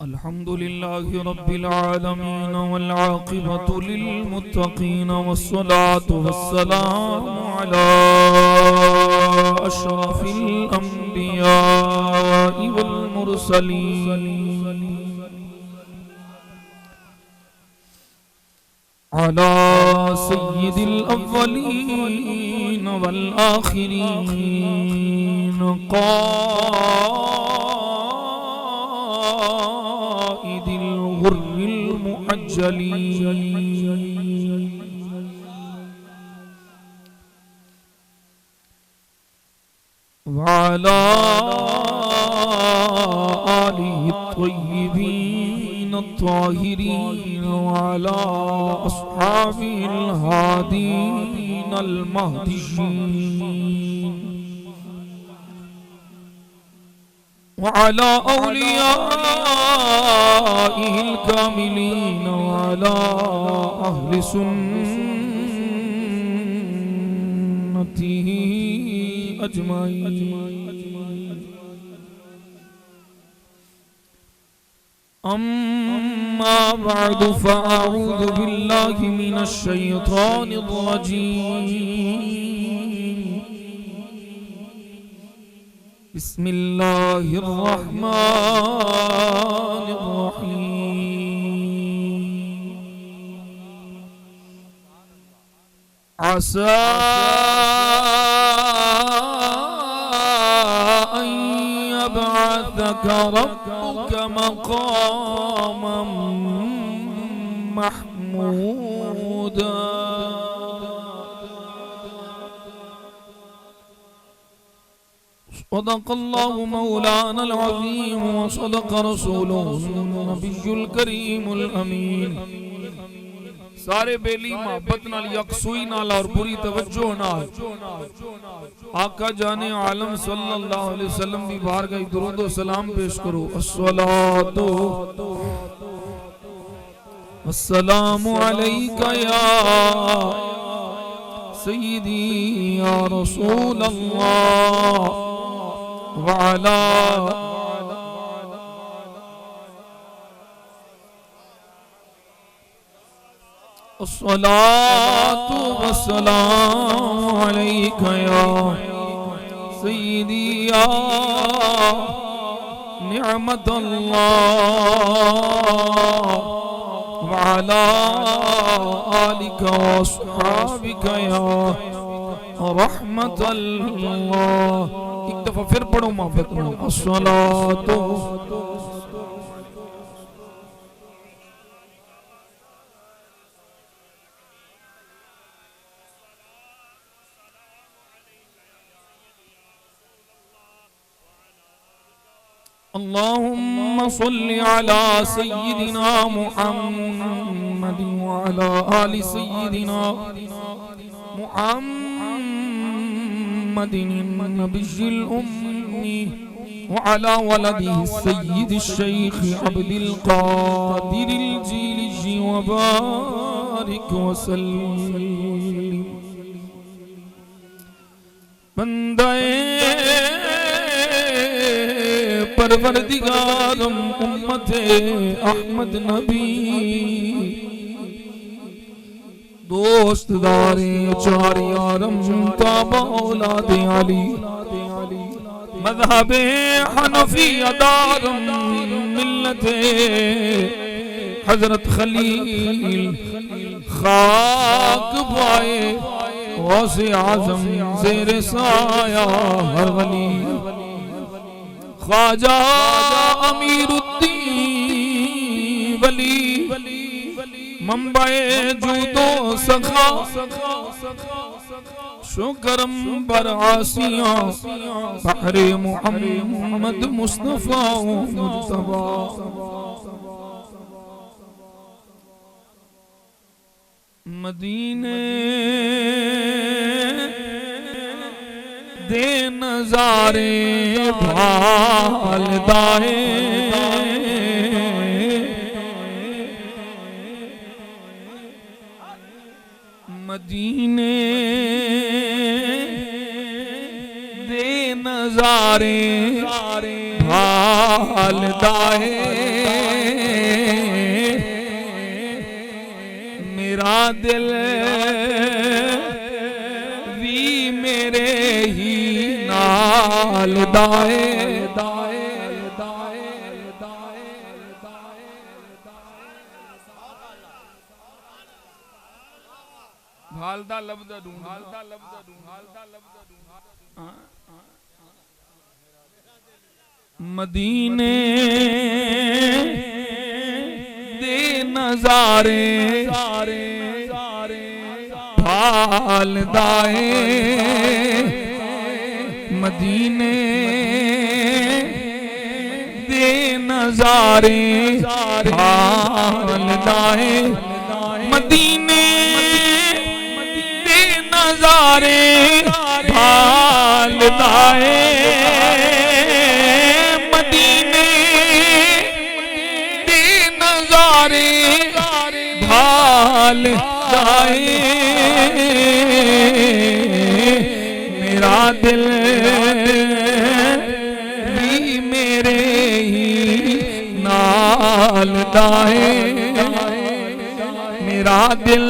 अल्हम्दुलिल्लाहि रब्बिल आलमीन वल आक़िबतु लिल मुत्तक़ीन वस्सलातु वस्सलामु अला अशरफिल अंबियाइ वल मुरसलीन अला सय्यिदिल अव्वलीन वल आखिरीन क़ाइदिल गुर्रिल मुअज्जलीन वअला आलिहि त्वय्यिबीन त्वाहिरीन वअला अस्हाबिल हादीन अल महदीयीन वअला औलियाइहिल कामिलीन वअला अहलि सुन्नतिही अजमाइन अम्मा बअदु फअऊज़ु बिल्लाहि मिनश शैतानिर रजीम बिस्मिल्लाहिर रहमानिर रहीम असा अन यबअसक रब्बुक मक़ामन महमूदा सदक़ल्लाहु मौलानल अज़ीम व सदक़ रसूलुहुन नबियुल करीमुल अमीन। सारे बेली मोहब्बत नाल यकसुई नाल और पूरी तवज्जो नाल आका जाने आलम सल्लल्लाहु अलैहि वसल्लम की बारगाह दुरूद व सलाम पेश करो। अस्सलातु वस्सलामु अलैका या सय्यदी या रसूल अल्लाह व अला अस्सलातु वस्सलामु अलैका या सय्यदी या निअमतल्लाह व अला आलिका व अस्हाबिका या रहमतल्लाह। एक दफा फिर पढ़ो मोहब्बत में अस्सलातु अल्लाहुम्मा सल्लि अला सय्यिदिना मुहम्मद व अला आलि सय्यिदिना मुहम्मदिन नबिय्यिल उम्मी व अला वलदिहि सय्यिदिश शैख़ अब्दिल क़ादिरिल जीली व बारिक व सल्लिम। बंदाए परवरदिगारम उम्मते अहमद नबी दोस्तदारे चार यारम ताबा औलादे अली मज़हबे हनफी अदारम मिल्लते हजरत खलील खाक पाए गौसे आज़म ज़ेरे साया हर वली ख्वाजा अमीरुद्दीन वली मंबाए जूदो सखा शुक्रम बर आसिया बहरे मुहम्मद मुस्तफा मुज्तबा। मदीने दे नजारे भालदाए मदीने दे नजारे भालदाए दिल भी मेरे ही नाल दाए दाए दाए दाए दाए हालदा लबदा ढूंढ हालदा लबदा ढूंढ हालदा लबदा ढूंढ मदीने दे नजारे भालदा है मदीने दे नजारे भालदा है मदीने दे नजारे भालदा है भाल दाए मेरा दिल भी मेरे ही नाल दाए मेरा दिल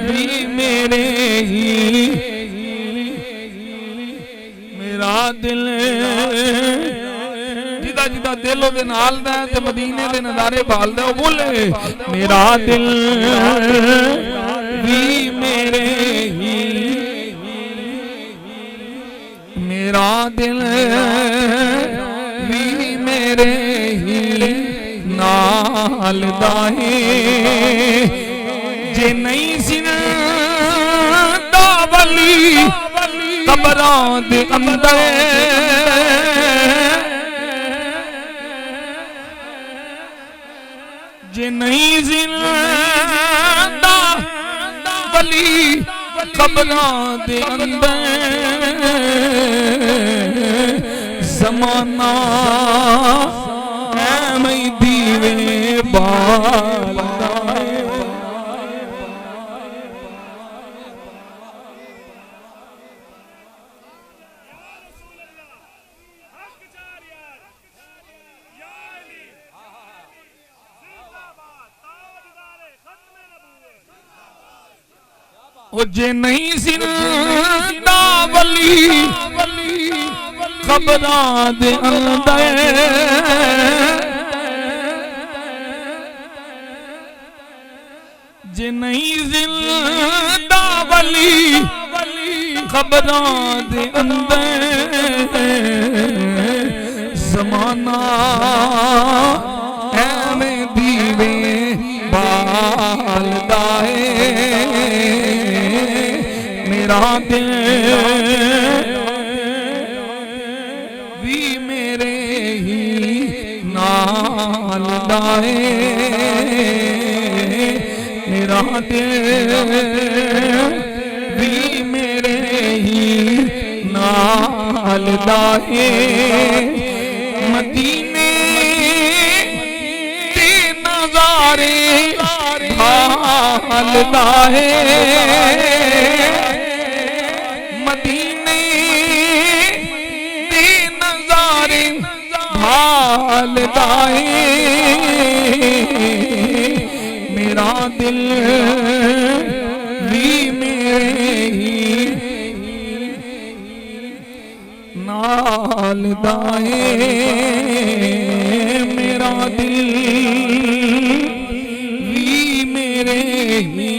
भी मेरे ही मेरा दिल जिदा दिल ओदे नाल दा ते मदीने दे नज़ारे भालदा ओ बोले मेरा दिल भी मेरे ही मेरा दिल भी मेरे ही नाल दा है जे नहीं जिंदा वली कब्रां दे अंदर जे नहीं जिंदा वली कब्रां दे अंदर ज़माना मैं दीवे बालदा ओ जे नहीं जिंदा वली कब्रां दे अंदर जे नहीं जिंदा वली कब्रां दे अंदर ज़माना ऐवें दीवे बालदा है मेरा दिल भी मेरे ही नाल दाए मेरा दिल भी मेरे ही नाल दाए मदीने दे नज़ारे भालदा है मदीने दे नज़ारे भालदा है मेरा दिल भी मेरे ही नाल दाए मेरा दिल भी मेरे ही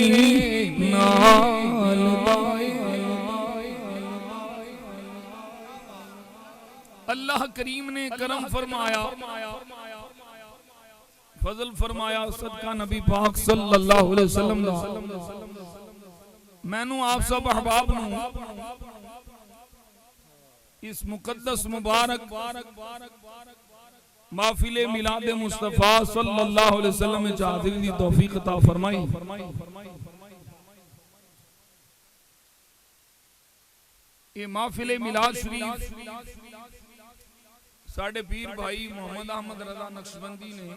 नाल दाए अल्लाह करीम ने करम फरमाया फजल फरमाया सदका नबी पाक सल्लल्लाहु अलैहि वसल्लम दा मैनू आप सब अहबाब नू इस मुकद्दस मुबारक महफिले मिलाद मुस्तफा सल्लल्लाहु अलैहि वसल्लम में हाज़िरी दी तौफीक अता फरमाई। ये महफिले मिलाद शरीफ साडे पीर भाई मोहम्मद अहमद रजा नक्शबंदी ने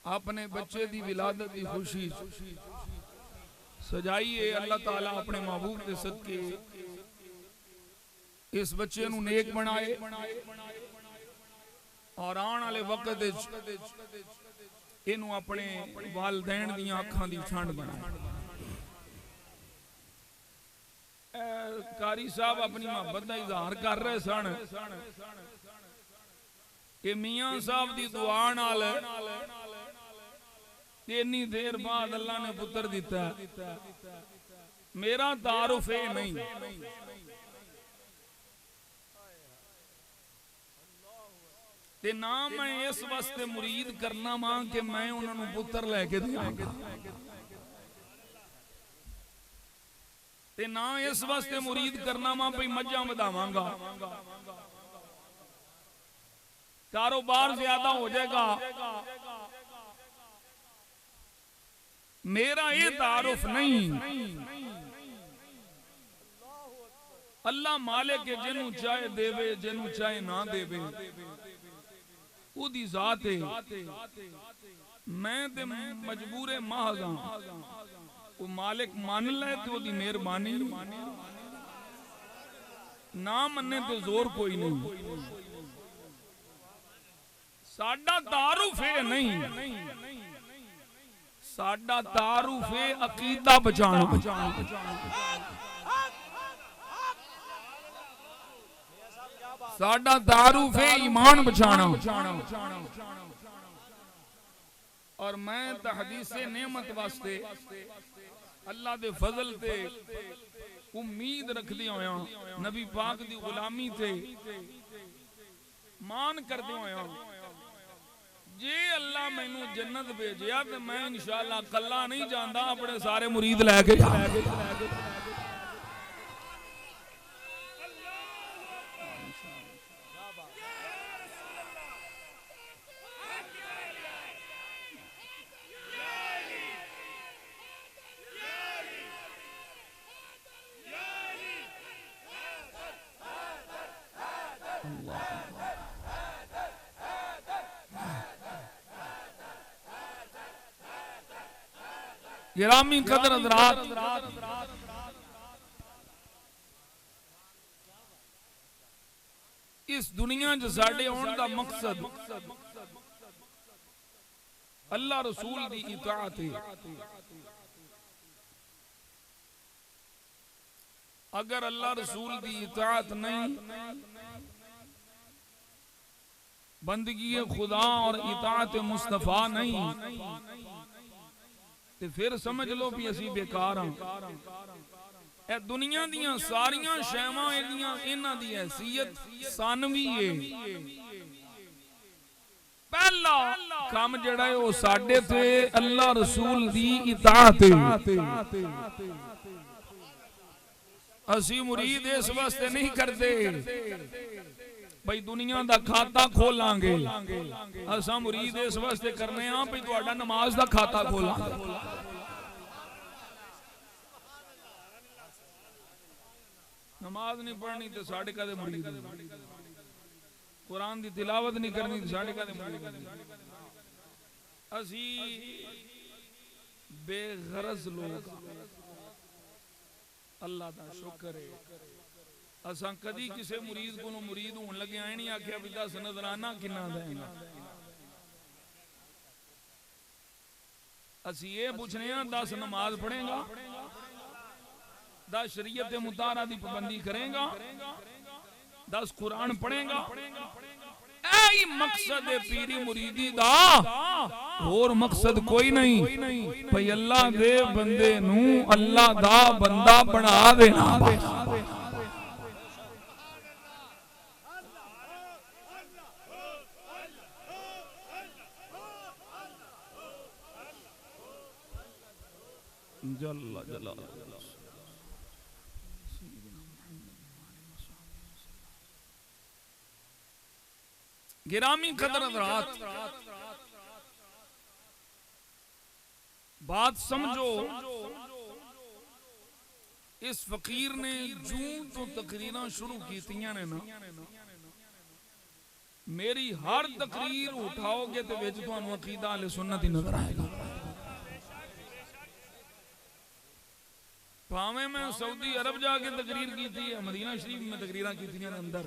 अपने बच्चे दी विलादत की खुशी सजाई है। अल्लाह ताला अपने महबूब के सदके इस बच्चे नू नेक बनाए और आने वाले वक्त इनू अपने वालदैन दी अखां दी ठंड बनाए। कारी साहब अपनी मोहब्बत का इजहार कर रहे सन कि मियां साहब की दुआ नाल इन्नी देर बाद अल्लाह ने पुत्र दिता। मेरा तारुफ ये नहीं ते ना मैं इस वास्ते मुरीद करना वा कि मैं उन्होंने पुत्र लैके देवांगा, ते ना इस वास्ते मुरीद करना वा भाई मज्जां वधावांगा, कारोबार ज्यादा हो जाएगा। मेरा ये तारुफ नहीं। अल्लाह मालिक के जिन्नू चाहे देवे, जिन्नू चाहे ना देवे, उदी जात है। मैं ते मजबूर महज हां, वो मालिक मान ले तो ओदी मेहरबानी, ना मन्ने तो जोर कोई नहीं। साडा तारुफ है नहीं, साडा तारुफ है अकीदा बचाना। साडा तारुफ है ईमान बचाना। और मैं तहदीसे नेमत वास्ते अल्लाह दे फजल ते उम्मीद रखदी होया, नबी पाक दी गुलामी ते मान करदे होया, जे अल्लाह मैनू जन्नत भेजिया तो मैं इंशाअल्लाह कल्ला नहीं जांदा, अपने सारे मुरीद लैके जाऊंगा। गिरामी कदर हज़रात, इस दुनिया च साडे आउण दा मकसद अल्लाह रसूल दी इताअत है। अगर अल्लाह रसूल दी इताअत नहीं, बंदगी खुदा और इताअत मुस्तफा नहीं, ते फिर समझ लो भी असी बेकार हां। ए दुनिया दियां सारियां शैवां इन्हां दी हैसियत सानवी है। पहला काम जिहड़ा है वो साडे ते अल्लाह रसूल दी इताअत है। असी मुरीद इस वास्ते नहीं करते भाई दुनिया दा खाता खोलांगे, असा मुरीद इस वास्ते करने हां भाई तुहाडा नमाज दा खाता खोलांगे। नमाज नहीं पढ़नी तो साढ़े कदे मुरीद, कुरान दी तिलावत नहीं करनी तो साढ़े कदे मुरीद। असी बेगरज लोग, अल्लाह दा शुक्र है असा कदी किसी मुरीद को मुरीद होने लगे आए नहीं आख्या भी 10 नजराना किन्ना देगा। असी ये पूछने 10 नमाज पढ़ेगा, 10 शरीयत मुतारा दी पाबंदी करेगा, 10 कुरान पढ़ेगा। ऐ मकसद है पीरी मुरीदी दा, और मकसद कोई नहीं। भाई अल्लाह दे बंदे नू अल्लाह दा बंदा बना देना। जल्ला जल्ला गिरामी कदर हज़रात, बात समझो। इस फकीर ने जूं तो तकरीरां शुरू कीतियां ने ना, मेरी हर तकरीर उठाओगे तो विच तुहानू अकीदा अहले सुन्नत ही नजर आएगा। भावें मैं सऊदी अरब जाके तकरीर की थी, मदीना शरीफ में तकरीरां की अंदर,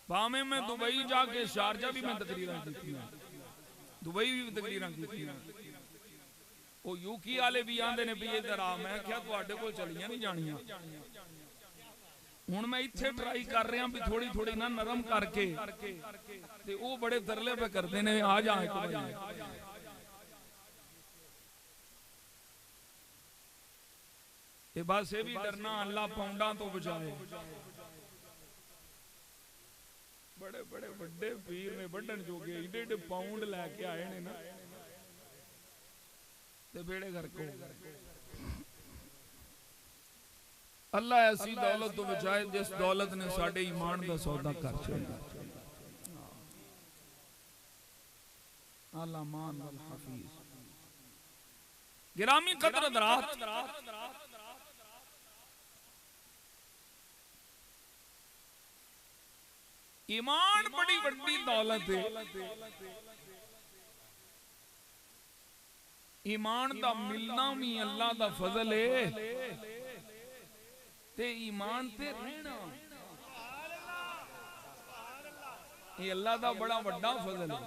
भावें मैं दुबई जाके शारजा भी मैं तकरीरां कीतियां, दुबई भी तकरीरां कीतियां। वो यूकी वाले भी आंदे ने भी इधर आ, मैं क्या तुहाडे कोल चलियां नहीं जानियां। हुण मैं इत्थे ट्राई कर रहा भी थोड़ी थोड़ी ना नरम करके, ते वो बड़े तरले पे करते ने आ जा एक बारी। ये बस ये भी डरना अल्लाह पाउंडा तो बचाए। बड़े बड़े बड़े पीर ने बढ़न जोगे एडे एडे पाउंड लैके आए ने ना, ते बेड़े घर को अल्लाह ऐसी दौलत तो बचाए जिस दौलत ने साडे ईमान का सौदा कर छड़िया। अल्लाह मान वल हफीज। गिरामी कदर हज़रात, ईमान बड़ी बड़ी दौलत है। ईमान दा मिलना भी अल्लाह दा फजल है, ते ईमान ते रहना ये अल्लाह दा बड़ा बड़ा फजल है।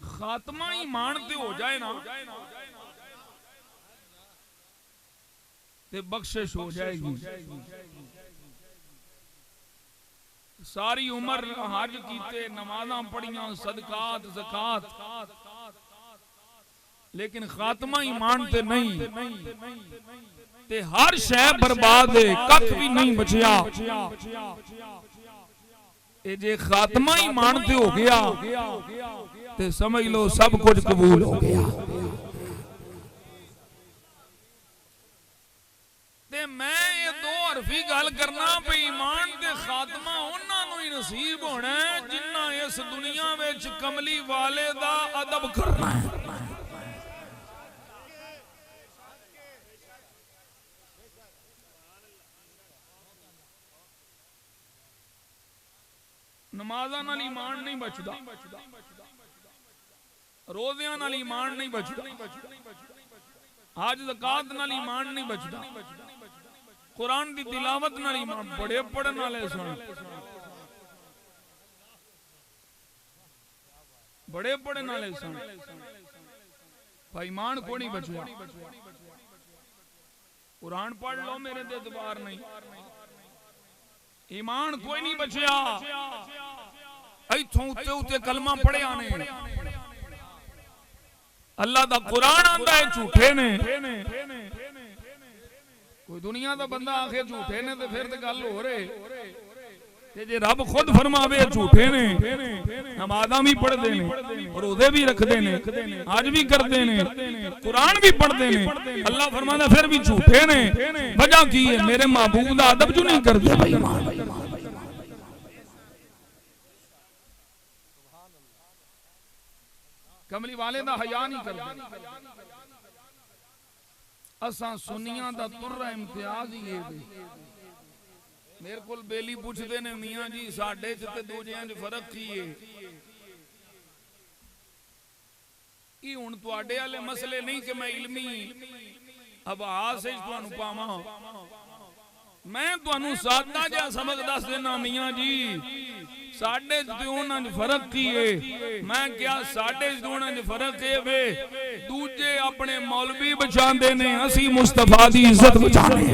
खात्मा ईमान ते हो जाए ना ते बख्शिश हो जाएगी। सारी उम्र हज कीते, नमाज़ां पढ़ियां, सदकात ज़कात, लेकिन खात्मा ईमान ते नहीं, ते हर शय बर्बाद है, कख भी नहीं बचिया। ये जे खात्मा ईमान ते हो गया ते समझ लो सब कुछ कबूल हो गया। मैं ये दो हरफी गल करना भी ईमान दे खात्मा उन्होंने ही नसीब होना है जिन्ना इस दुनिया में कमली वाले दा अदब करना है। नमाज़ां नाल ईमान नहीं बचदा, रोज़ियां नाल ईमान नहीं बचदा, हज ज़कात नाल ईमान नहीं बचदा, कुरान की तिलावत नाल ईमान। बड़े पढ़न वाले सन, बड़े पढ़न वाले सन, भाई ईमान को नहीं बचया। कुरान पढ़ लो मेरे ते एतबार नहीं, ईमान कोई नहीं बचया। इथों उत्ते उत्ते कलमा पढ़िया ने, अल्लाह दा कुरान आंदा है झूठे ने। कोई दुनिया दा बंदा आखे झूठे ने ते फिर ते गल हो रहे, ते जे रब खुद फरमावे झूठे ने, नमाज़ां भी पढ़दे ने, रोज़े भी रखदे ने, हज भी करदे ने, कुरान भी पढ़दे ने, अल्लाह फरमांदा फिर भी झूठे ने। वजह की है? मेरे महबूब दा अदब जो नहीं करदे। कमली वाले दा हया नहीं करदे। असा सुनिया दा तुर्रा इम्तियाज ही है। मेरे को बेली पूछते ने मियाँ जी साडे च ते दूजियां च फर्क की है? कि हुण तुहाडे वाले मसले नहीं कि मैं इल्मी आभास तुहानू पावां, मैं तुहानू सादा जिहा सबक दस देना मियाँ जी। साडे च ते उन्हां च फर्क की है? मैं क्या साडे च उन्हां च फर्क है वे दूजे अपने मौलवी बचांदे ने, असी मुस्तफा दी इज्जत बचाने।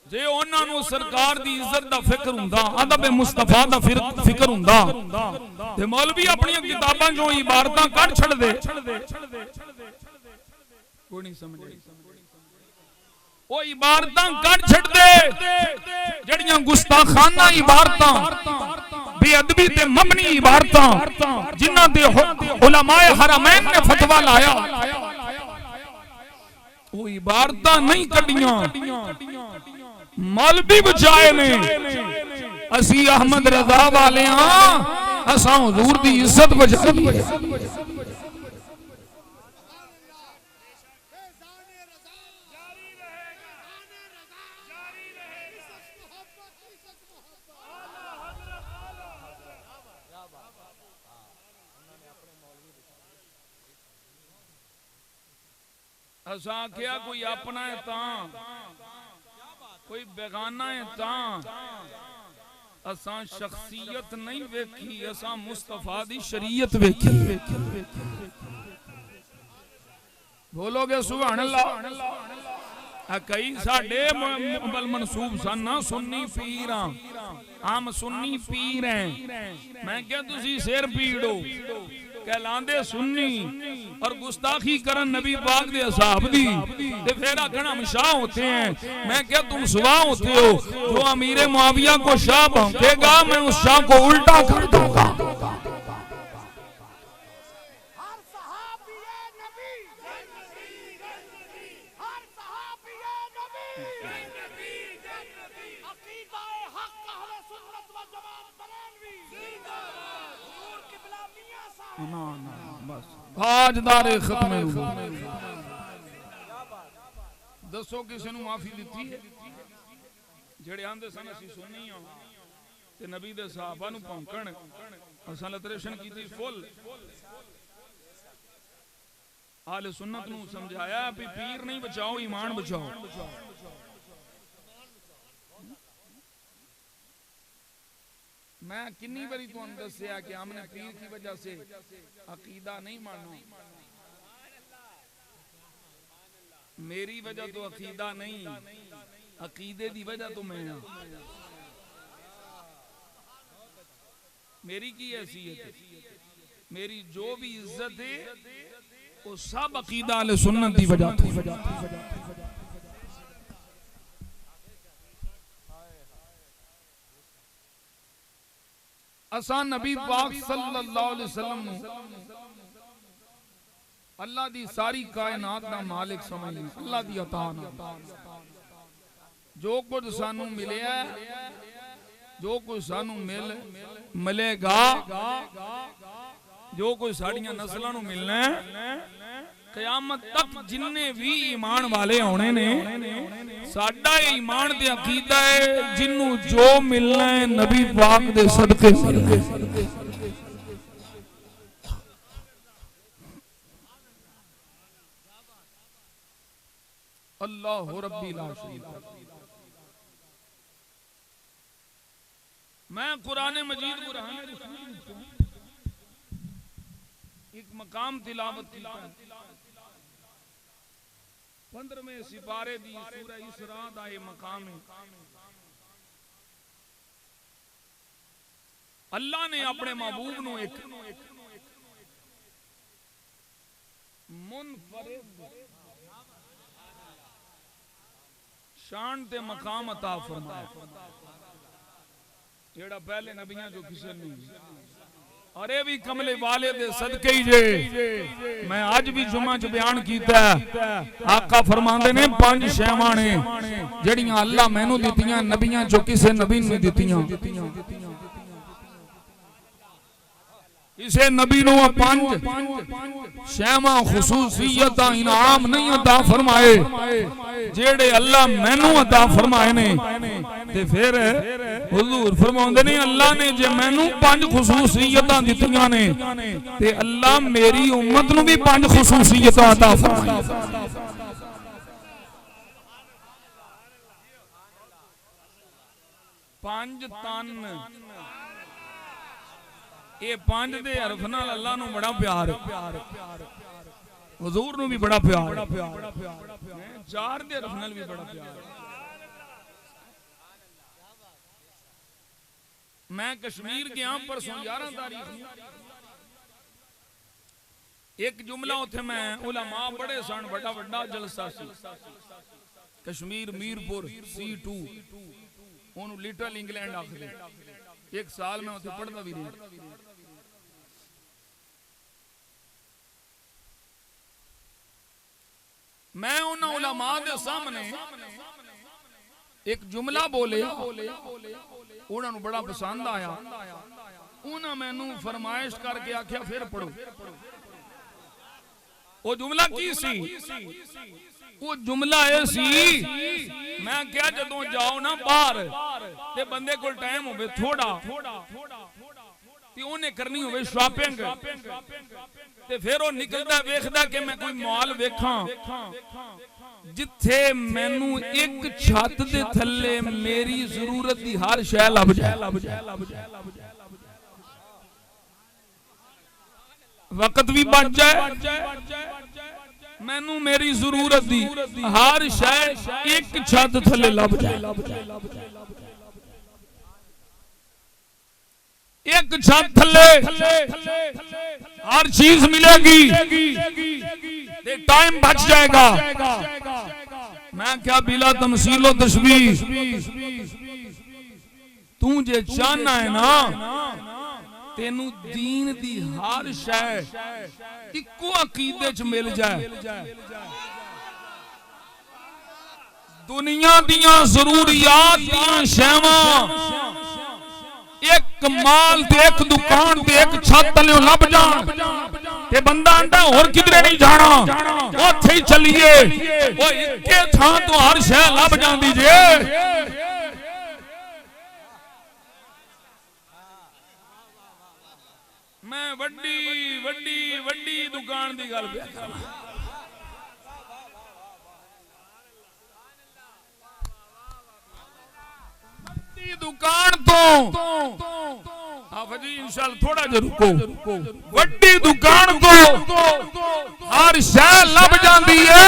जे उन्होंने सरकार दी इज्जत दा फिक्र हुंदा, अदब मुस्तफा दा फिक्र हुंदा, ते मौलवी अपनी किताबां चों इबारतां कढ छड़दे। कोई नहीं समझे? वो इबारतां कढ छड़दे जड़ियां गुस्ताखाना इबारतां, बेअदबी ते मबनी इबारतां, जिन्हां दे उलमाए हरमैन ने फतवा लाया, वो इबारतां नहीं कढियां, मौलवी बचाए ने। असी अहमद रजा वाले हां, असा हुजूर दी इज्जत बचाई है। असा आख्या कोई अपना है तां, कोई बेगाना है तां। असा शख्सियत नहीं वेखी, असा मुस्तफा दी शरीयत वेखी। बोलोगे सुभान अल्लाह। कई साडे मनसूब सन ना सुन्नी पीर, हम सुन्नी पीर हैं। मैं क्या तुसी सिर पीड़ो कहलांदे सुन्नी और गुस्ताखी करन नबी पाक दे असहाब दी ते फिर आखना हम शाह होते हैं। मैं क्या तुम सुवाह होते हो? जो अमीर मुआविया को शाह भौंकेगा मैं उस शाह को उल्टा कर दूंगा। हाजदारे खत्मे दसो किसी ने माफी दी है? जेड़े आंदे सन असी सुन्नी हां ते नबी दे सहाबा नु भौंकण असां लतरेशन कीती फुल। आले सुन्नत नु समझाया भी पीर नहीं बचाओ ईमान बचाओ। मैं किन्नी बारी तुहानू दस्या कि हमने पीर की वजह से अकीदा नहीं मानना। मेरी वजह तो अकीदा नहीं, अकीदे दी वजह तो मैं। मेरी की हैसियत है, मेरी जो भी इज्जत है वो सब अकीदा अहले सुन्नत दी वजह थी। असा नबी पाक सल्लल्लाहु अलैहि वसल्लम अल्लाह दी सारी कायनात दा मालिक समझने, अल्लाह दी अता नाल जो कुछ सानू मिलिया, जो कुछ सानू मिलेगा, जो कुछ साड़ियां नस्लां नू मिलना है, क़यामत तक जिन्ने भी ईमान वाले होने ने साडा ईमान ते अकीदा है जिन्नू जो मिलना है नबी पाक दे सदके मिलना है। अल्लाह रब्बी ला शरीक। मैं कुरान मजीद एक मकाम तिलावत की 15वें सिपारे दी सूरह इसरा दा ये मकाम है। अल्लाह ने अपने महबूब नु एक मुनफरिद शान ते मकाम अता फरमाया जेड़ा पहले नबियां जो किसे नहीं। अरे भी कमले वाले दे सदके ही जे मैं आज भी जुमा च बयान कीता आका फरमांदे ने 5 शैवां ने जड़ियां अल्लाह मैनू दित्तियां नबियां जो किसे नबी नूं दित्तियां। इसे नबी नूं 5 शैवां खुसूसियतां इनाम नहीं अता फरमाए जेड़े अल्लाह मैनू अता फरमाए ने। ते फिर हुजूर फरमाउंदे ने अल्लाह ने जे मैनू 5 खुसूसियतां दित्तियां ने ते अल्लाह मेरी उम्मत नूं भी 5 खुसूसियतां अता फरमाए। पंज तन ये 5 दे हरफ नाल अल्लाह नूं बड़ा प्यार, हुजूर नूं भी बड़ा प्यार, 4 दे हरफ नाल भी बड़ा प्यार। मैं कश्मीर गया परसों 11 तारीख एक जुमला उथे मैं उलमा बड़े सन, बड़ा बड़ा जलसा सी कश्मीर मीरपुर C2 ओनू लिटिल इंग्लैंड आखदे। एक साल में उथे पढ़दा भी रहा। मैं उन्हां उलमा दे सामने एक जुमला बोले, उन्हां नूं बड़ा पसंद आया। उन्हां मैनू फरमाइश करके आख्या फिर पढ़ो। वो जुमला की सी? वो जुमला ये सी मैं क्या जदों जाओ ना बाहर ते बंदे कोल टाइम होवे थोड़ा ते उन्हें करनी होवे शॉपिंग ते फिर वो निकलदा वेखदा कि मैं कोई मॉल वेखां जिथे मैनू एक छत दे थल्ले मेरी जरूरत दी हर शै लभ जाए, वक्त भी बच जाए, मैनू मेरी जरूरत दी हर शै एक छत थल्ले लभ जाए। एक छत थल्ले हर चीज मिलेगी, टाइम बच जाएगा। मैं क्या बिला तमसीलो तशबीह, तू जे चाहना है ना तेनू दीन दी हर शै इक्को अकीदे च मिल जाए। दुनिया दियां जरूरियात दियां शैवां एक माल ते एक दुकान ते एक छत तले लभ जान ते बंदा आंदा होर किधरे नहीं जाना, उत्थे ही चलिए, ओ इक्के थां तो हर शै लभ जांदी जे। मैं वड्डी वड्डी वड्डी दुकान दी गल पे करां, दुकान तो हाफजी इंशाअल्लाह थोड़ा जा रुको, वड्डी दुकान तो हर शै लभ जांदी है।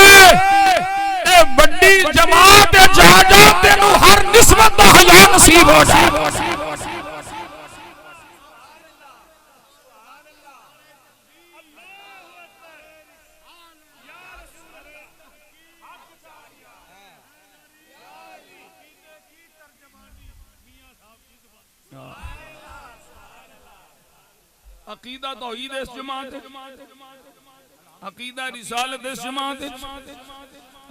ए वड्डी जमात जा जा तेनू हर निस्बत दा हया नसीब हो जाए। अकीदा तौहीद इस जमात, अकीदा रिसालत इस जमात,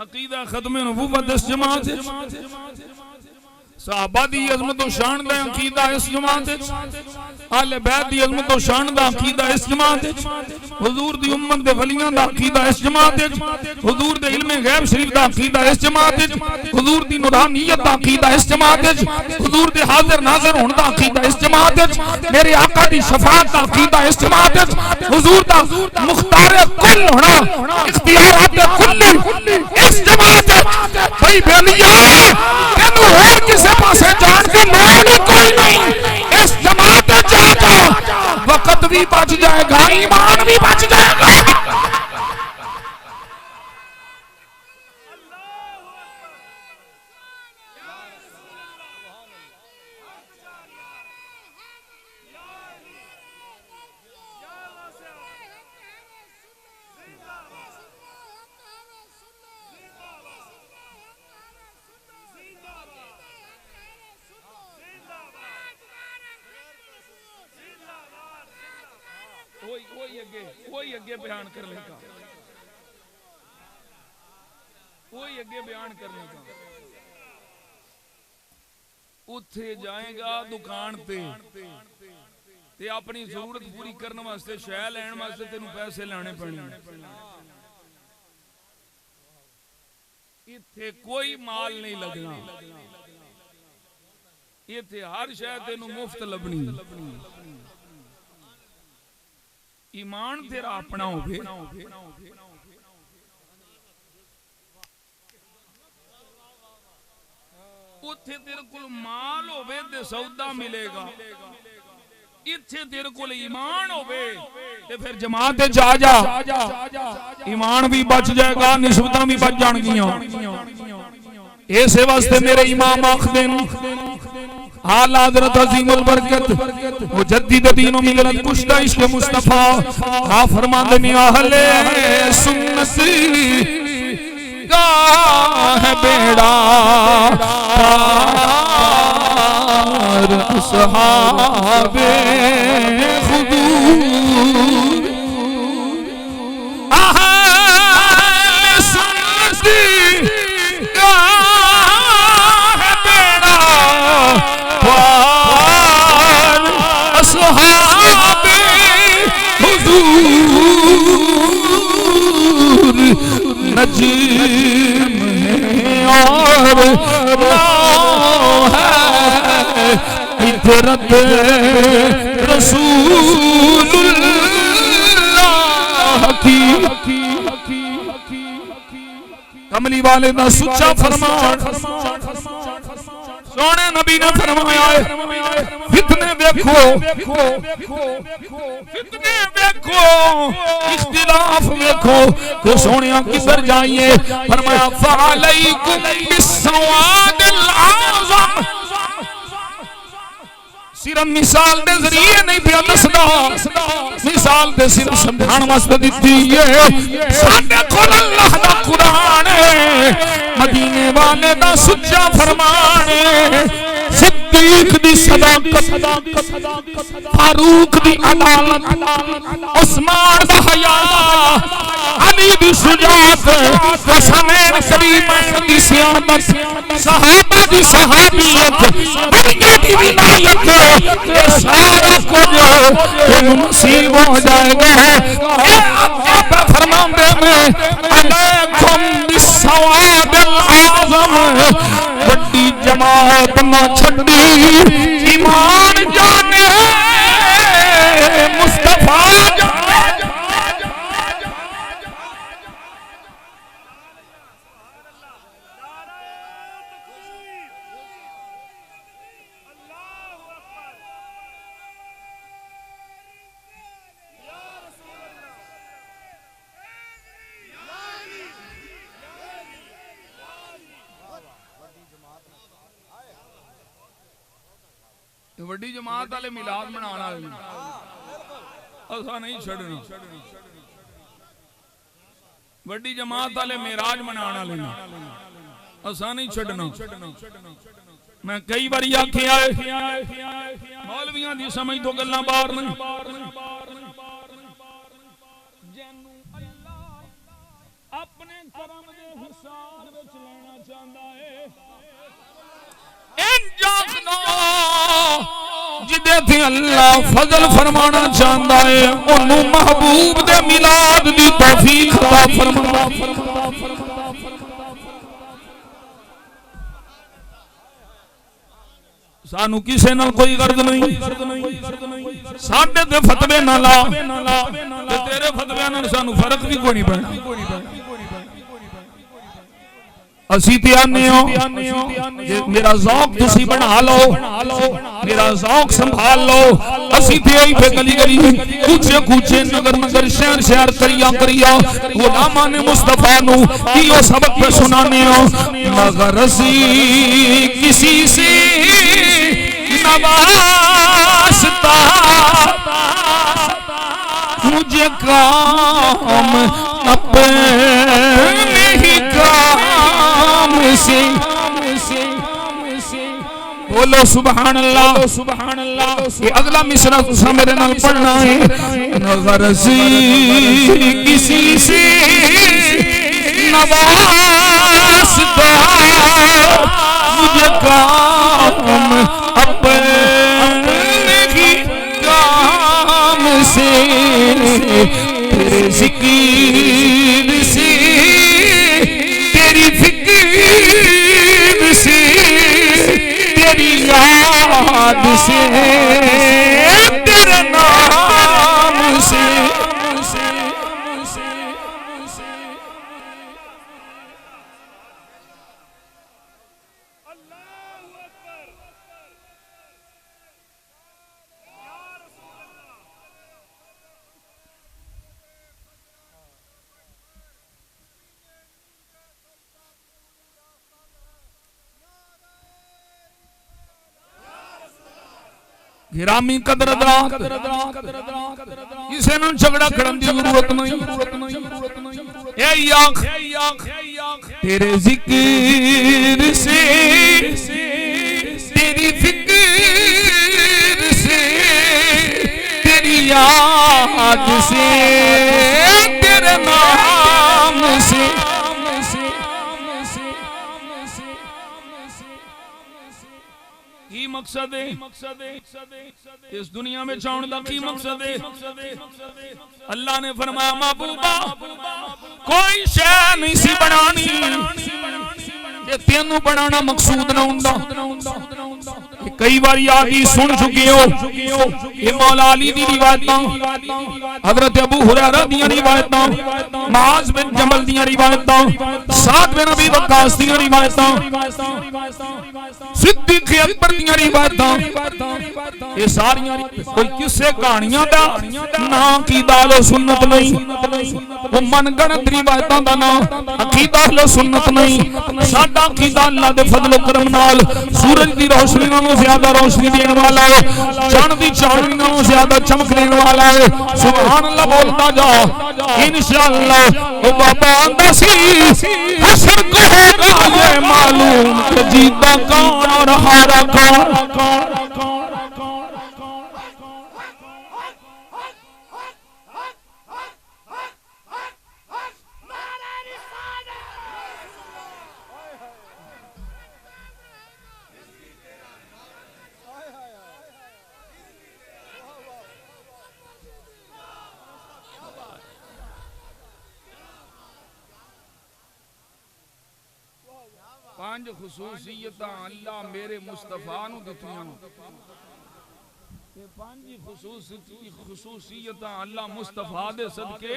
अकीदा खत्म नबूवत इस जमात, सहाबा दी अज़मत व शान दा अकीदा इस जमात, आले बैत दी अज़मत व शान दा अकीदा इस जमात, हुजूर दी उम्मत दे वलियां दा अकीदा इस जमात, हुजूर दे इल्मे गैब शरीफ दा अकीदा इस जमात, हुजूर दी नूरानियत दा अकीदा इस जमात, हुजूर दे हाजिर नाज़िर होने दा अकीदा इस जमात, मेरे आका दी शफाअत दा अकीदा इस जमात, हुजूर दा मुख्तार कुल होना इख्तियारात कुल इस जमात। भाई बेलिया तेनू और किसी पासे जान की लोड़ कोई नहीं, इस जमात जा जा, वक्त भी बच जाएगा, ईमान भी बच जाएगा। कोई अगे बयान कर लेगा, कोई अगे बयान कर लेगा। उथे जाएगा दुकान ते अपनी जरूरत पूरी करने वास्ते शै लैण वास्ते तेनू पैसे लाने पैणे। इथे कोई माल नहीं लगना, इथे हर शै तेनू मुफ्त लभनी। ईमान तेरा अपना होवे, उथे तेरे कोल माल होवे ते सौदा मिलेगा, इथे तेरे कोल ईमान होवे ते फिर जमात जा जा, ईमान भी बच जाएगा, निस्बतां भी बच जाणगियां। इस वास्ते मेरे इमाम आखदे आला हज़रत अज़ीमुल बरकत मुजद्दिद दीन व मिल्लत कुश्ता इश्क़ मुस्तफा आ फरमांदे ने अहले सुन्नत का है बेड़ा पार असहाबे खुदूर। अहले सुन्नत का है बेड़ा पार असहाबे हुजूर। नजीम है और नाव है इतरत रसूलुल्लाह की कमली वाले दा सुच्चा फरमान सोने नबी ने फरमाया है फितने देखो फितने देखो इख्तिलाफ देखो तो सोनिया किधर जाइए फरमाया फअलैकुम बिस्सवादिल आज़म सिर्फ मिसाल दे जरिए नहीं पिया दसदा मिसाल दे सिर्फ समझाण वास्ते दित्ती है साडे कोल अल्लाह दा कुरान है मदीने वाले दा सच्चा फरमान है सिद्दीक दी सदाकत फारूक दी अदालत उस्मान दा हया अली दी शुजाअत हसनैन करीमैन दी सियादत सहाबा दी सहाबियत बंदे दी विलायत ये सारा कुछ नसीब हो जाएगा आप फरमाते हैं अलैकुम बिस्सवादिल आज़म बड़ी जमात ना छड़ी ईमान जाने मुस्तफा वड्डी जमात वाले मिलाद मनाने वाले असा नहीं छड़ना वड्डी जमात वाले मेराज मनाने वाले असा नहीं छड़ना मैं कई बार आखिया मौलवियां दी समझ तो गल्लां बाहर नहीं जैनू अल्लाह अपने करम दे हिसाब विच लेना चाहंदा है जिदे थे अल्लाह फजल फरमाना चाहता है ओनू महबूब दे मिलाद दी तौफीक अता फरमा सानू किसे नाल कोई गर्द नहीं साडे ते फतवे ना ला ते तेरे फतवे नाल सानू फर्क भी कोई नहीं पैना असी ते आने हो मेरा ज़ौक तुसी बना लो मेरा ज़ौक संभाल लो असी ते आई पे गली गली कूचे कूचे नगर नगर शहर शहर करिया करिया गुलामा ने मुस्तफा नु की ओ सबक पे सुनाने हो मगर असी किसी से नवासता मुझे काम अपने ही काम से बोलो सुभान अल्लाह ये अगला मिसरा तुसा मेरे नाल पढ़ना है नगरसी किसी से नवासता मुझे काम अपने ही काम से तेरे ज़िक्र से तेरी फिक्र से तेरी याद से तेरे नाम से गिरामी कदरदान इसे न झगड़ा करने की जरूरत नहीं ए आँख तेरे जिक्र से तेरी फिक्र से तेरी याद से तेरे नाम से मकसद है इस दुनिया में चाहने का की मकसद है अल्लाह ने फरमाया महबूबा कोई शय नहीं सी बनानी जे तेनू बनाना मकसूद ना हुंदा कई बार आदि सुन चुके हो। ये मौला अली दी रिवायतां, हजरत अबू हुरैरा दी रिवायतां, मुआज बिन जबल दी रिवायतां, साद बिन अबी वक्कास दी रिवायतां, सिद्दीक अकबर दी रिवायतां, ये सारियां कोई किस्से कहानियां दा ना अकीदा अहले सुन्नत नहीं, वो मनगढ़ंत रिवायतां दा ना अकीदा अहले सुन्नत नहीं। साडा अकीदा अल्लाह दे फजल करम नाल सूरज दी रोशनी नालों ज्यादा रोशनी देने वाला है, चांद दी चांदनी नालों ज्यादा चमक देने वाला है। सुभान अल्लाह बोलता जा इंशाअल्लाह। ओ बाबा आंदा सी हशर को होगा ये मालूम कि जीता कौन और हारा कौन। पांच खुसूसियत अल्लाह मेरे मुस्तफा नूं दित्तियां। पांच खुसूसियत अल्लाह मुस्तफा दे सदके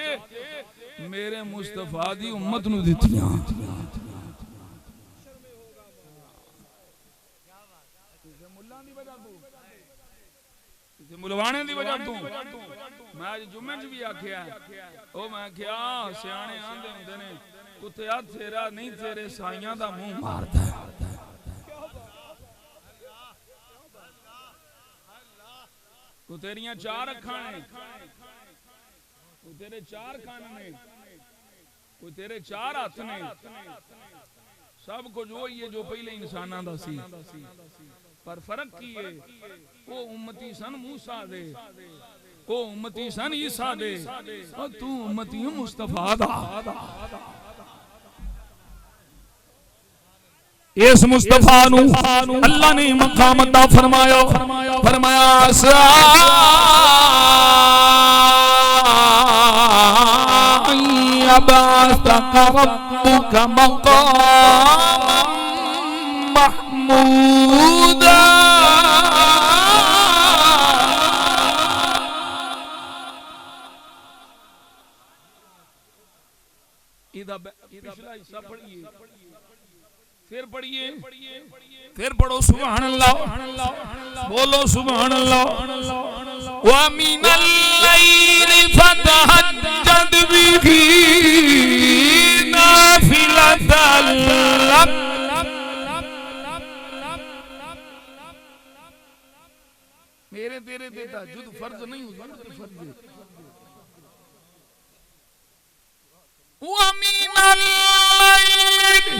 मेरे मुस्तफा दी उम्मत नूं दित्तियां। मुलवाने दी वजह तू मैं अज जुम्मे च भी आखिया ओ मैं क्या सियाने आंदे हुंदे ने कुत्ते तेरा नहीं तेरे साइयां दा मुंह मारदा है। तू तेरियां चार अखां ने, तू तेरे चार कान ने, कोई तेरे चार हाथ ने, सब कुछ वही है जो पहले इंसानां दा सी, पर फर्क की है वो उम्मती सन मूसा दे, वो उम्मती सन ईसा दे, और तू उम्मती मुस्तफा दा। इस मुस्तफा नू अल्लाह ने मकाम अता फरमाया, फरमाया रब्बुका मकामन महमूदा। पिछला हिस्सा पढ़िए, फिर पढ़िए, फिर पढ़ो सुभान अल्लाह, बोलो सुभान अल्लाह। व मिनल लैली फतहज्जद बिही नाफिलतन लक। मेरे तेरे पे तहज्जुद फर्ज नहीं हुआ, फर्ज है। व मिनल लैली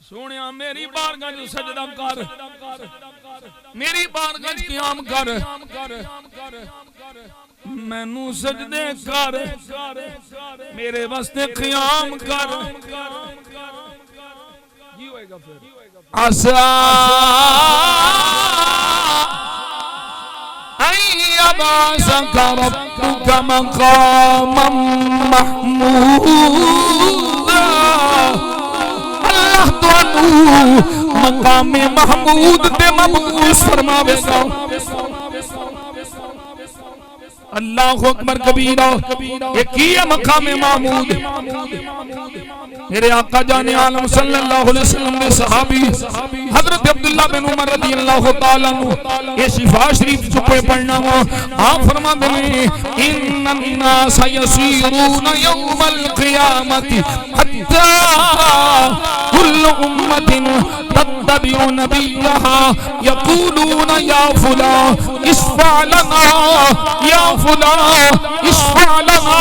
सोने मेरी बारगाह च सजदा कर, मेरी बारगाह च क़याम कर, मैनू सजदे कर, मेरे वास्ते क़याम कर। की होएगा फिर आसा अय्यबासका रब्बुका मक़ामन महमूदा। मकामे महमूद ते मबूस फरमावेगा। अल्लाहु अकबर कबीरा। एक ही है मकामे महमूद। मेरे आका जाने आलम सल्लल्लाहु अलैहि वसल्लम ने सहाबी हजरत अब्दुल्लाह बिन उमर रज़ियल्लाहु ताला अन्हु ये शिफा शरीफ चुपे पढ़ना वा। आप फरमाते हैं इन्नन नास यसीरूना यौमल क़ियामति हत्ता कुल्लु उम्मतिन तत्तबिउ नबिय्यहा यक़ूलूना या फुलान इश्फ़ा लना या फुलान इश्फ़ा लना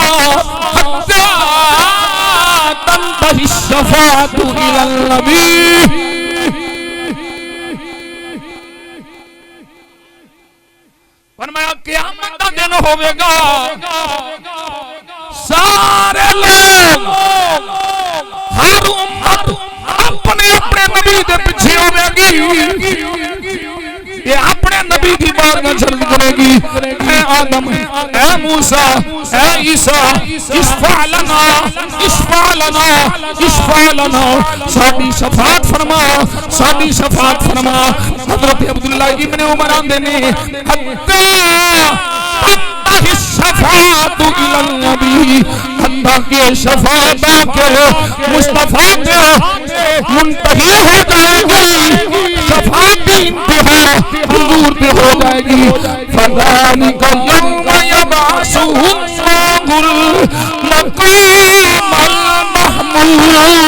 हत्ता तंतही शफाअतु इलन नबी। फरमाया क़यामत का दिन होवेगा, सारे लोग हर उम्मत अपने अपने नबी के पीछे होवेगी, ये अपने नबी की बात न चल करेगी। ऐ आदम, ऐ मूसा, ऐ ईसा, इश्फा लना, इश्फा लना, इश्फा लना, साडी शफाअत फरमा, साडी शफाअत फरमा। हजरत अब्दुल्ला इब्ने उमर आंदे ने हत्ता तंतही शफाअतु इलन नबी, हत्ता के शफाअत के मुस्तफा के मुंतही हो जाएगी, शफाअत की इंतहा हुजूर पे हो जाएगी। फज़ालिका यौम यबअसुहुमुल मक़ामल महमूद।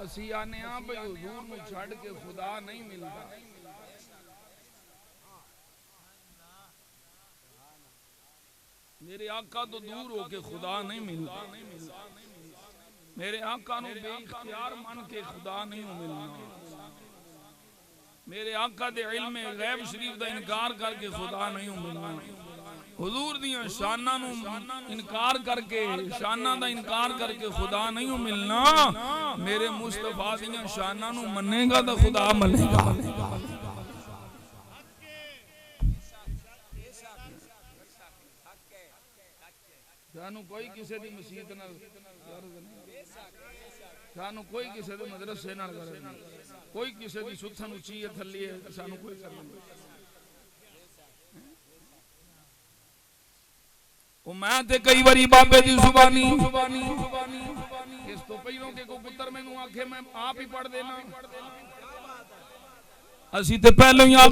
असी आने भाई हुजूर में छड़ के खुदा नहीं मिलता। मेरे आका तो दूर होके खुदा नहीं मिलता, मेरे आका नु बेइख्तियार मन के खुदा नहीं मिलना, मेरे आका दे इल्म गैब शरीफ दा इनकार करके खुदा नहीं मिलना, हुजूर दियां शानां नु इनकार करके, शानां दा इनकार करके खुदा नहीं मिलना। मेरे मुस्तफा दियां शानां नु मनेगा तो खुदा मनेगा। सानू कोई किसी दी मसीत नाल, सानू कोई किसी दे मदरसे नाल, कोई किसी दी सुथन उची है थल्ली है, सानू कोई कर नहीं। मैं ते कई बारी बाबे दी जुबानी इस तो पहलों के को पुत्र मैनू आखे मैं आप ही पढ़ देना, असी ते पहले ही आप